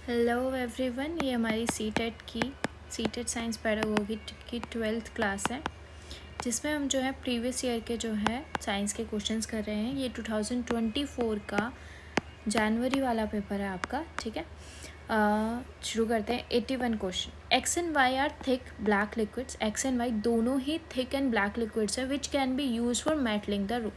Hello everyone, ये हमारी C TET science pedagogy की 12th क्लास है, जिसमें हम जो है प्रीवियस ईयर के जो है साइंस के क्वेश्चंस कर रहे हैं। ये 2024 का जनवरी वाला पेपर है आपका, ठीक है। शुरू करते हैं। 81 question. X and Y are thick black liquids. X and Y दोनों ही थिक एंड ब्लैक लिक्विड्स है which can be use for metalling the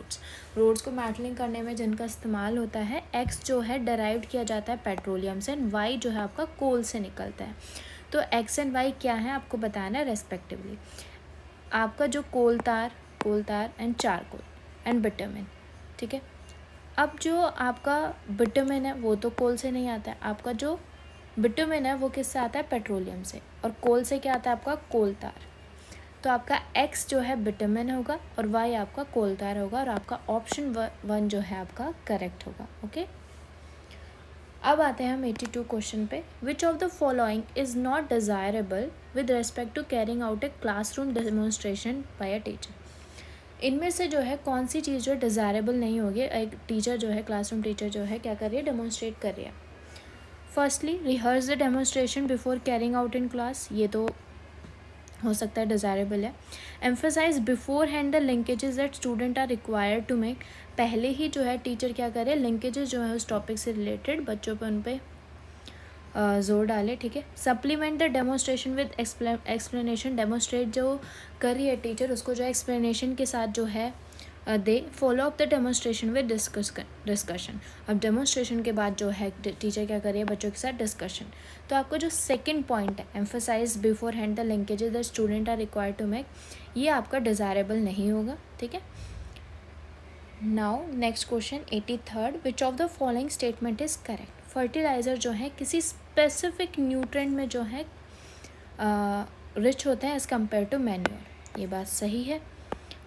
roads को मेटलिंग करने में जिनका इस्तेमाल होता है। एक्स जो है डराइव किया जाता है पेट्रोलियम से एंड वाई जो है आपका कोल से निकलता है। तो एक्स एंड वाई क्या है आपको बताना है रेस्पेक्टिवली। आपका जो कोल तार एंड चारकोल एंड बिटुमेन, ठीक है। अब जो आपका बिटुमेन है वो तो कोल से नहीं आता है। आपका जो बिटुमेन है वो किससे आता है? पेट्रोलियम से। और कोल से क्या आता है? आपका कोल तार। तो आपका एक्स जो है बिटुमेन होगा और वाई आपका कोल तार होगा और आपका ऑप्शन 1 जो है आपका करेक्ट होगा। ओके, अब आते हैं हम 82 क्वेश्चन पे। Which of the following is not desirable with respect to carrying out a classroom demonstration by a teacher. इनमें से जो है कौन सी चीज़ जो डिज़ायरेबल नहीं होगी? एक टीचर जो है, क्लासरूम टीचर जो है क्या कर रही है? डेमोन्स्ट्रेट कर रही है। Firstly, rehearse the demonstration before carrying out in class. ये तो हो सकता है डिज़ायरेबल है। Emphasize beforehand the linkages that student are required to make. पहले ही जो है टीचर क्या करे? लिंकेजेस जो है उस टॉपिक से रिलेटेड बच्चों पर उन पर जोर डाले, ठीक है। Supplement the demonstration with explanation. Demonstrate जो कर रही है टीचर उसको जो है एक्सप्लेनेशन के साथ जो है they. Follow up the demonstration with discussion. अब डेमोन्स्ट्रेशन के बाद जो है टीचर क्या कर रही है? बच्चों के साथ डिस्कशन। तो आपका जो सेकंड पॉइंट है, emphasize beforehand the linkages the student are required to make, ये आपका डिज़ायरेबल नहीं होगा, ठीक है। Now next question 83rd। Which of the following statement is correct? Fertilizer जो है किसी स्पेसिफिक न्यूट्रेंट में जो है रिच होते हैं एज़ कम्पेयर टू मैन्योर। ये बात सही है।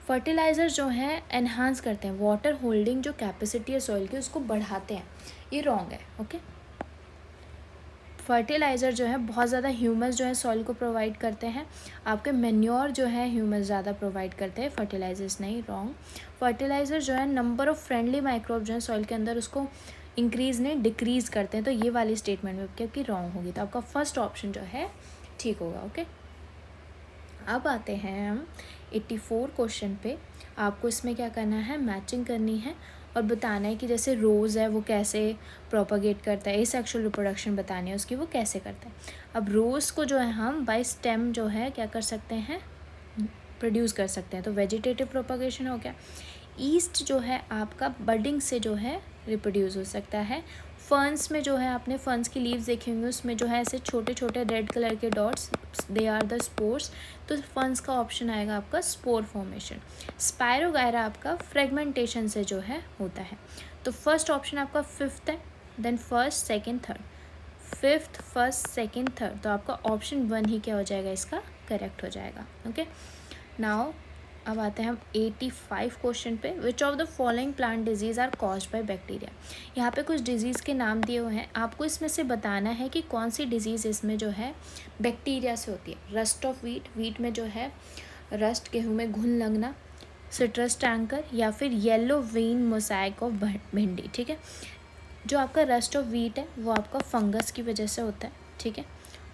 फर्टिलाइज़र जो है एनहांस करते हैं, वाटर होल्डिंग जो कैपेसिटी है सॉइल की उसको बढ़ाते हैं, ये रॉन्ग है। ओके, फर्टिलाइज़र जो है बहुत ज़्यादा ह्यूमस जो है सॉइल को प्रोवाइड करते हैं। आपके मैन्योर जो है ह्यूमस ज़्यादा प्रोवाइड करते हैं, फर्टिलाइजर्स नहीं, रॉन्ग। फर्टिलाइज़र जो है नंबर ऑफ़ फ्रेंडली माइक्रोब जो है सॉइल के अंदर उसको इंक्रीज़ नहीं डिक्रीज़ करते हैं। तो ये वाली स्टेटमेंट में क्योंकि रॉन्ग होगी, तो आपका फर्स्ट ऑप्शन जो है ठीक होगा। ओके, अब आते हैं हम 84 क्वेश्चन पे। आपको इसमें क्या करना है? मैचिंग करनी है और बताना है कि जैसे रोज़ है वो कैसे प्रोपागेट करता है, एसेक्सुअल रिप्रोडक्शन बतानी है उसकी, वो कैसे करता है। अब रोज़ को जो है हम बाय स्टेम जो है क्या कर सकते हैं? प्रोड्यूस कर सकते हैं, तो वेजिटेटिव प्रोपागेशन हो गया। ईस्ट जो है आपका बडिंग से जो है रिप्रोड्यूस हो सकता है। फर्न्स में जो है आपने फर्न्स की लीव्स देखी होंगी, उसमें जो है ऐसे छोटे छोटे रेड कलर के dots, they are the spores. तो फर्न्स का ऑप्शन आएगा आपका स्पोर फॉर्मेशन। स्पायरोगायरा आपका फ्रेगमेंटेशन से जो है होता है। तो फर्स्ट ऑप्शन आपका फिफ्थ है, then first second third, fifth first second third, तो आपका ऑप्शन 1 ही क्या हो जाएगा? इसका करेक्ट हो जाएगा। ओके, नाउ अब आते हैं हम 85 क्वेश्चन पे। Which of the following plant disease are caused by bacteria. यहाँ पे कुछ डिजीज़ के नाम दिए हुए हैं, आपको इसमें से बताना है कि कौन सी डिजीज़ इसमें जो है बैक्टीरिया से होती है। रस्ट ऑफ वीट, वीट में जो है रस्ट, गेहूँ में घुन लगना, सिट्रस टैंकर, या फिर येलो वेन मोसैक ऑफ भिंडी, ठीक है। जो आपका रस्ट ऑफ वीट है वो आपका फंगस की वजह से होता है, ठीक है।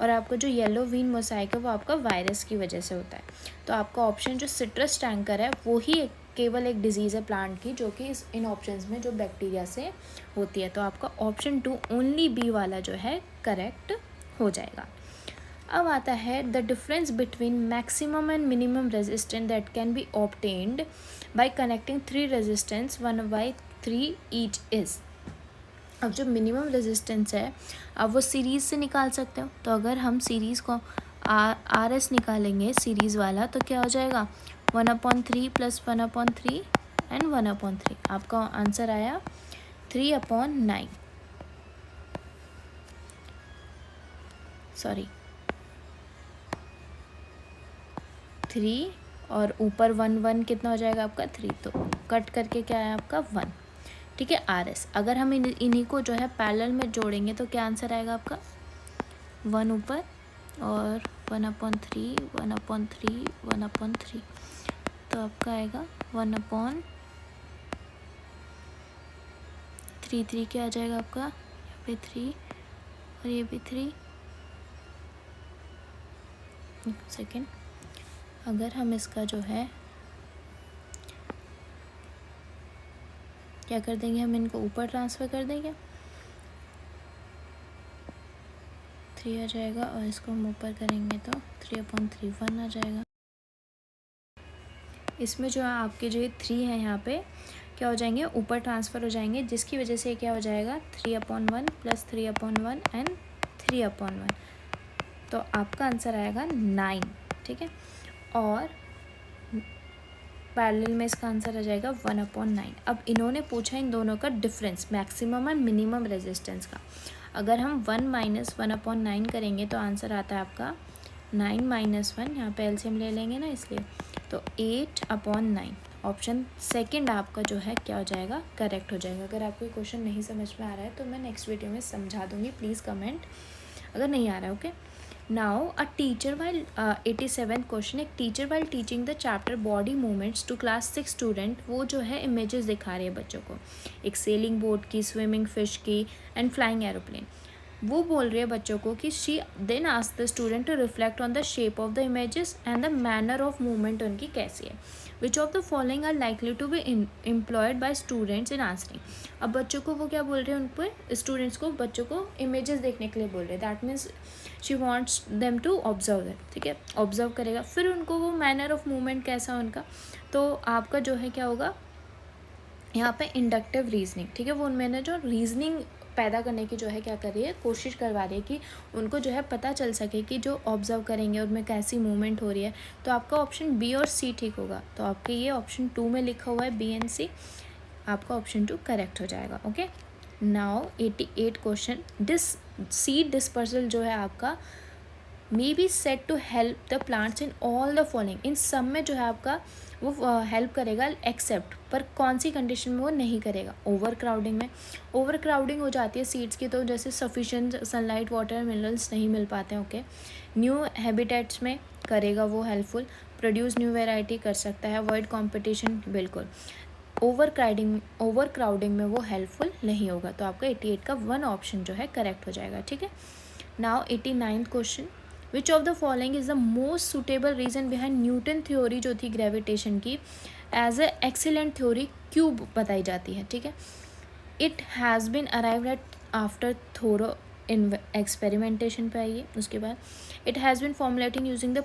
और आपका जो येलो वीन मोसैक है वो आपका वायरस की वजह से होता है। तो आपका ऑप्शन जो सिट्रस टैंकर है वो ही केवल एक डिजीज़ है प्लांट की जो कि इन ऑप्शंस में जो बैक्टीरिया से होती है। तो आपका ऑप्शन 2 ओनली बी वाला जो है करेक्ट हो जाएगा। अब आता है the difference between maximum and minimum resistance that can be obtained by connecting 3 resistance 1/3 each is. अब जो मिनिमम रेजिस्टेंस है अब वो सीरीज़ से निकाल सकते हो। तो अगर हम सीरीज़ को आर एस निकालेंगे सीरीज़ वाला, तो क्या हो जाएगा? 1/3 + 1/3 एंड 1/3। आपका आंसर आया 3/9, सॉरी 3, और ऊपर 1 कितना हो जाएगा आपका? 3, तो कट करके क्या है आपका? 1, ठीक है। आर एस अगर हम इन्हीं को जो है पैरेलल में जोड़ेंगे तो क्या आंसर आएगा आपका? 1 ऊपर और 1/3 1/3 1/3, तो आपका आएगा 1/3 क्या आ जाएगा आपका? यहाँ पे 3 और ये भी 3 सेकेंड। अगर हम इसका जो है क्या कर देंगे, हम इनको ऊपर ट्रांसफ़र कर देंगे, 3 आ जाएगा, और इसको हम ऊपर करेंगे तो 3/3 1 आ जाएगा। इसमें जो है आपके जो 3 है यहाँ पे क्या हो जाएंगे, ऊपर ट्रांसफ़र हो जाएंगे, जिसकी वजह से क्या हो जाएगा 3/1 + 3/1 एंड 3/1। तो आपका आंसर आएगा 9, ठीक है। और पैरेलल में इसका आंसर आ जाएगा 1/9। अब इन्होंने पूछा इन दोनों का डिफरेंस, मैक्सिमम और मिनिमम रेजिस्टेंस का। अगर हम 1 - 1/9 करेंगे तो आंसर आता है आपका 9 - 1, यहाँ पे एलसीएम ले लेंगे ना इसलिए, तो 8/9। ऑप्शन सेकंड आपका जो है क्या हो जाएगा, करेक्ट हो जाएगा। अगर आपको क्वेश्चन नहीं समझ में आ रहा है तो मैं नेक्स्ट वीडियो में समझा दूँगी, प्लीज़ कमेंट अगर नहीं आ रहा है, okay. Now a teacher while 87 question, एक teacher while teaching the chapter body movements to class 6 student, वो जो है इमेजेस दिखा रही है बच्चों को, एक सेलिंग बोट की, स्विमिंग फिश की एंड फ्लाइंग एरोप्लेन। वो बोल रही है बच्चों को कि she then ask the student to reflect on the shape of the images and the manner of movement उनकी कैसी है। Which of the following are likely to be employed by students in answering. अब बच्चों को वो क्या बोल रहे हैं, उन पर स्टूडेंट्स को, बच्चों को इमेजेस देखने के लिए बोल रहे हैं। That means she wants them to observe that, ठीक है, ऑब्जर्व करेगा, फिर उनको वो मैनर ऑफ मूवमेंट कैसा उनका। तो आपका जो है क्या होगा यहाँ पे इंडक्टिव रीजनिंग, ठीक है, वो मैंने जो रीजनिंग पैदा करने की जो है क्या कर रही है, कोशिश करवा रही है कि उनको जो है पता चल सके कि जो ऑब्जर्व करेंगे उनमें कैसी मूवमेंट हो रही है। तो आपका ऑप्शन बी और सी ठीक होगा। तो आपके ये ऑप्शन 2 में लिखा हुआ है बी एंड सी, आपका ऑप्शन 2 करेक्ट हो जाएगा, okay. Now 88 question, this seed dispersal जो है आपका may be said to help the plants in all the following. इन सब में जो है आपका वो हेल्प करेगा एक्सेप्ट, पर कौन सी कंडीशन में वो नहीं करेगा, ओवर क्राउडिंग में। ओवर क्राउडिंग हो जाती है सीड्स की, तो जैसे सफिशेंट सनलाइट, वाटर, मिनरल्स नहीं मिल पाते हैं, ओके। न्यू हैबिटेट्स में करेगा वो हेल्पफुल, प्रोड्यूस न्यू वेराइटी कर सकता है, अवॉइड कॉम्पिटिशन बिल्कुल। ओवर क्राउडिंग में वो हेल्पफुल नहीं होगा। तो आपका 88 का 1 ऑप्शन जो है करेक्ट हो जाएगा, ठीक है। Now 89th question, which of the following is the most suitable reason behind Newton theory जो थी ग्रेविटेशन की एज ए एक्सीलेंट थ्योरी क्यों बताई जाती है, ठीक है। It has been arrived at after thorough in experimentation पे आइए। उसके बाद it has been formulating using the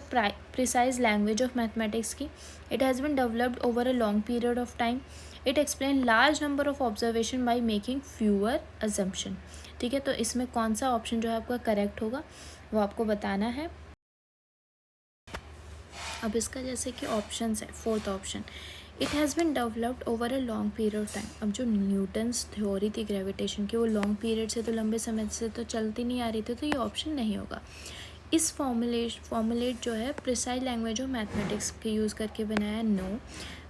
precise language of mathematics की, it has been developed over a long period of time, it explain large number of observation by making fewer assumption, ठीक है। तो इसमें कौन सा ऑप्शन जो है आपका करेक्ट होगा वो आपको बताना है। अब इसका जैसे कि ऑप्शंस है, 4th option, it has been developed over a long period of time. अब जो न्यूटन्स थ्योरी थी ग्रेविटेशन की, वो लॉन्ग पीरियड से तो लंबे समय से तो चलती नहीं आ रही थी, तो ये ऑप्शन नहीं होगा। इस फॉर्मुलेट जो है प्रिसाइज लैंग्वेज ऑफ मैथमेटिक्स के यूज़ करके बनाया, नो।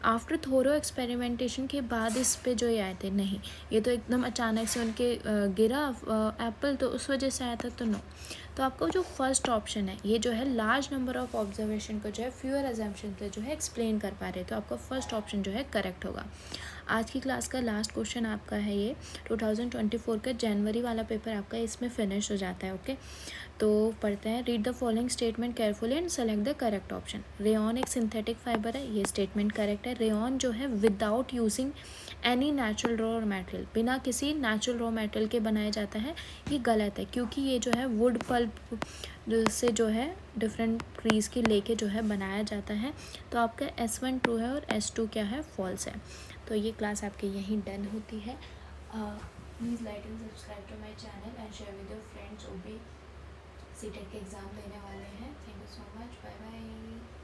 आफ्टर थोरो एक्सपेरिमेंटेशन के बाद इस पे जो ये आए थे, नहीं, ये तो एकदम अचानक से उनके गिरा एप्पल, तो उस वजह से आया था, तो नो। तो आपका जो फर्स्ट ऑप्शन है ये जो है लार्ज नंबर ऑफ ऑब्जर्वेशन को जो है फ्यूअर अजम्पशन पे जो है एक्सप्लेन कर पा रहे, तो आपका फर्स्ट ऑप्शन जो है करेक्ट होगा। आज की क्लास का लास्ट क्वेश्चन आपका है ये 2024 का जनवरी वाला पेपर आपका इसमें फिनिश हो जाता है, ओके। तो पढ़ते हैं, read the following statement carefully and select the correct option. Rayon एक सिंथेटिक फाइबर है, ये स्टेटमेंट करेक्ट है। रेयॉन जो है without using any natural raw material, बिना किसी नेचुरल रॉ मटेरियल के बनाया जाता है, ये गलत है, क्योंकि ये जो है वुड पल्प से जो है डिफरेंट ट्रीज़ के लेके जो है बनाया जाता है। तो आपका S1 ट्रू है और S2 क्या है, फॉल्स है। तो ये क्लास आपकी यहीं डन होती है। Please like and subscribe to my channel and share with your friends जो भी सीटेट के एग्ज़ाम देने वाले हैं। Thank you so much, bye bye.